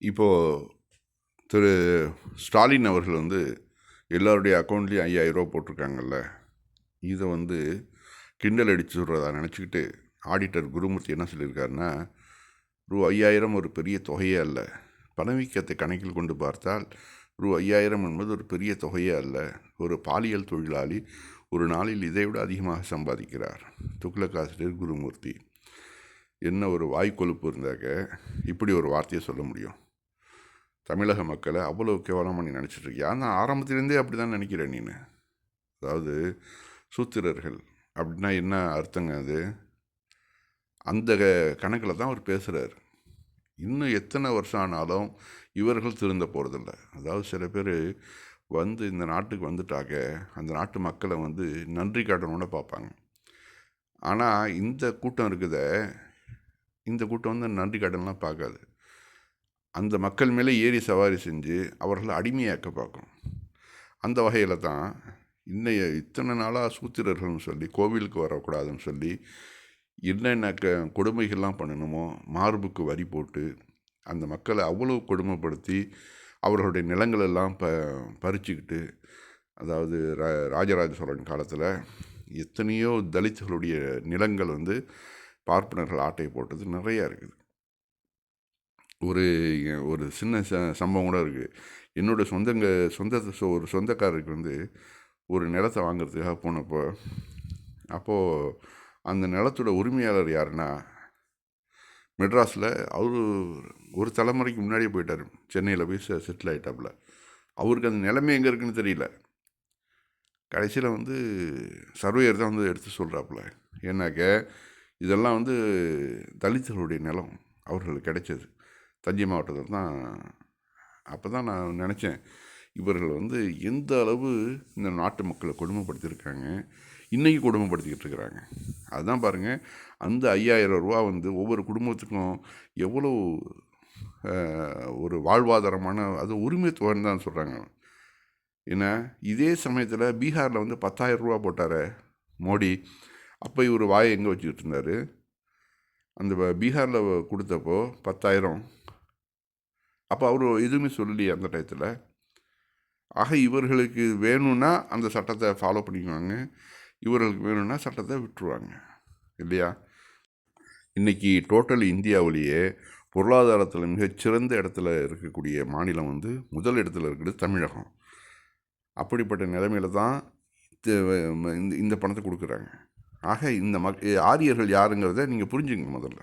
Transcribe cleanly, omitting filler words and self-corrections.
இப்போது திரு ஸ்டாலின் அவர்கள் வந்து எல்லாருடைய அக்கௌண்ட்லேயும் 5000 ரூபா போட்டிருக்காங்கல்ல, இதை வந்து கிண்டல் அடித்து சொல்கிறதா நினச்சிக்கிட்டு ஆடிட்டர் குருமூர்த்தி என்ன சொல்லியிருக்காருன்னா, ரூ 5000 ஒரு பெரிய தொகையே அல்ல. பணவீக்கத்தை கணக்கில் கொண்டு பார்த்தால் ரூ 5000 என்பது ஒரு பெரிய தொகையே அல்ல. ஒரு பாலியல் தொழிலாளி ஒரு நாளில் இதைவிட அதிகமாக சம்பாதிக்கிறார். துக்ளக் ஆசிரியர் குருமூர்த்தி. என்ன ஒரு வாய்க்கொழுப்பு இருந்தாக்க இப்படி ஒரு வார்த்தையை சொல்ல முடியும்? தமிழக மக்களை அவ்வளோ கேவலமாக நீ நினச்சிட்ருக்கியா? நான் ஆரம்பத்துலேருந்தே அப்படி தான் நினைக்கிறேன். நீನು அதாவது சூத்திரர்கள் அப்படின்னா என்ன அர்த்தங்க? அது அந்த கணக்கில் தான் அவர் பேசுகிறார். இன்னும் எத்தனை வருஷம் ஆனாலும் இவர்கள் திருந்த போகிறதில்ல. அதாவது சில பேர் வந்து இந்த நாட்டுக்கு வந்துட்டாக்க அந்த நாட்டு மக்களை வந்து நன்றி காட்டணும்னு பார்ப்பாங்க. ஆனால் இந்த கூட்டம் இருக்குதே, இந்த கூட்டம் வந்து நன்றி காட்டலாம் பார்க்காது. அந்த மக்கள் மேலே ஏறி சவாரி செஞ்சு அவர்களை அடிமையாக்க பார்க்கும். அந்த வகையில் தான் இத்தனை நாளாக சூத்திரர்கள்னு சொல்லி கோவிலுக்கு வரக்கூடாதுன்னு சொல்லி என்னென்ன கொடுமைகள்லாம் பண்ணணுமோ மார்புக்கு வரி போட்டு அந்த மக்களை அவ்வளோ கொடுமைப்படுத்தி அவர்களுடைய நிலங்களெல்லாம் பறிச்சுக்கிட்டு, அதாவது ராஜராஜ சோழன் காலத்தில் எத்தனையோ தலித்துகளுடைய நிலங்கள் வந்து பார்ப்பனர்கள் ஆட்டை போட்டது நிறையா இருக்குது. ஒரு ஒரு சின்ன சம்பவம் கூட இருக்குது. என்னோடய ஒரு சொந்தக்காரருக்கு வந்து ஒரு நிலத்தை வாங்கிறதுக்காக போனப்போ, அப்போது அந்த நிலத்தோட உரிமையாளர் யாருன்னா மெட்ராஸில் அவர் ஒரு தலைமுறைக்கு முன்னாடியே போயிட்டார். சென்னையில் போய் செட்டில் ஆகிட்டாப்புல. அவருக்கு அந்த நிலைமை எங்கே இருக்குன்னு தெரியல. கடைசியில் வந்து சர்வேயர் தான் வந்து எடுத்து சொல்கிறாப்புல. ஏன்னாக்க இதெல்லாம் வந்து தலித்துகளுடைய நிலம் அவர்களுக்கு கிடைச்சது தஞ்சை மாவட்டத்தில் தான். அப்போ தான் நான் நினச்சேன், இவர்கள் வந்து எந்த அளவு இந்த நாட்டு மக்களை கொடுமைப்படுத்தியிருக்காங்க, இன்றைக்கி கொடுமைப்படுத்திக்கிட்டு இருக்கிறாங்க. அதுதான் பாருங்கள், அந்த 5000 ரூபா வந்து ஒவ்வொரு குடும்பத்துக்கும் எவ்வளோ ஒரு வாழ்வாதாரமான அது உரிமை தொகைன்னு தான் சொல்கிறாங்க. ஏன்னா இதே சமயத்தில் பீகாரில் வந்து 10,000 ரூபா போட்டார் மோடி. அப்போ இவர் வாயை எங்கே வச்சுக்கிட்டு இருந்தார்? அந்த பீகாரில் கொடுத்தப்போ 10,000, அப்போ அவர் எதுவுமே சொல்லலையே அந்த டயத்தில். ஆக இவர்களுக்கு வேணும்னா அந்த சட்டத்தை ஃபாலோ பண்ணிக்குவாங்க, இவர்களுக்கு வேணும்னா சட்டத்தை விட்டுருவாங்க இல்லையா? இன்றைக்கி டோட்டல் இந்தியாவிலேயே பொருளாதாரத்தில் மிகச்சிறந்த இடத்துல இருக்கக்கூடிய மாநிலம் வந்து முதல் இடத்துல இருக்கிறது தமிழகம். அப்படிப்பட்ட நிலைமையில தான் இந்த பணத்தை கொடுக்குறாங்க. ஆக இந்த ஆரியர்கள் யாருங்கிறத நீங்கள் புரிஞ்சுங்க முதல்ல.